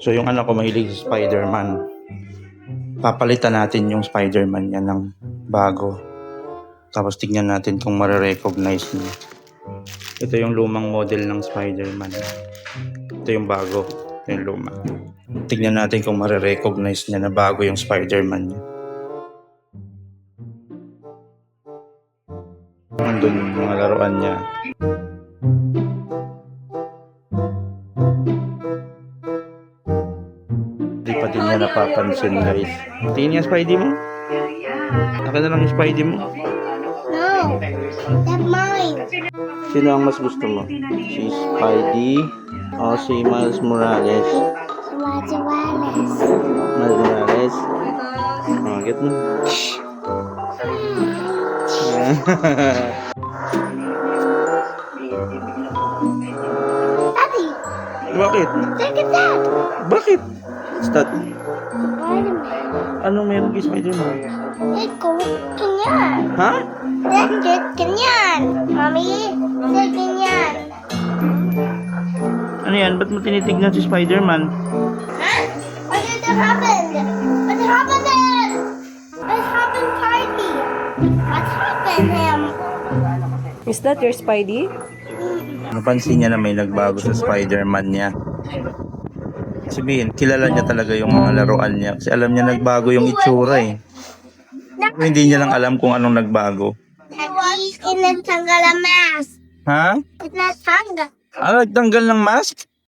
So yung anak ko mahilig sa Spider-Man. Papalitan natin yung Spider-Man niya ng bago. Tapos tignan natin kung marirecognize niya. Ito yung lumang model ng Spider-Man. Ito yung bago. Ito yung luma. Tignan natin kung marirecognize niya na bago yung Spider-Man niya. Nandun yung mga laruan niya. Hindi pa din niya napapansin, guys. Tingin niya Spidey mo? Akin na lang yung Spidey mo. No, that's mine. Sino ang mas gusto mo? Si Spidey o si Miles Morales? Miles Morales. Miles Morales? Oh, get mo. Daddy, Bakit? look at that. Bakit? Start. Spider-Man. Anong meron kay Spider-Man? Ikaw, ganyan. Ha? Legit, ganyan. Mommy, say ganyan. Ano yan? Ba't mo tinitignan si Spider-Man? Huh? What did that happen? What happened then? What happened, party? What happened, him? Is that your Spidey? Napansin niya na may nagbago sa Spider-Man niya. Sabihin, kilala niya talaga yung mga laruan niya. Kasi alam niya nagbago yung itsura eh. Pero hindi niya lang alam kung anong nagbago. Daddy, inatanggal ang mask. Ha? Inatanggal. Ah, nagtanggal ng mask?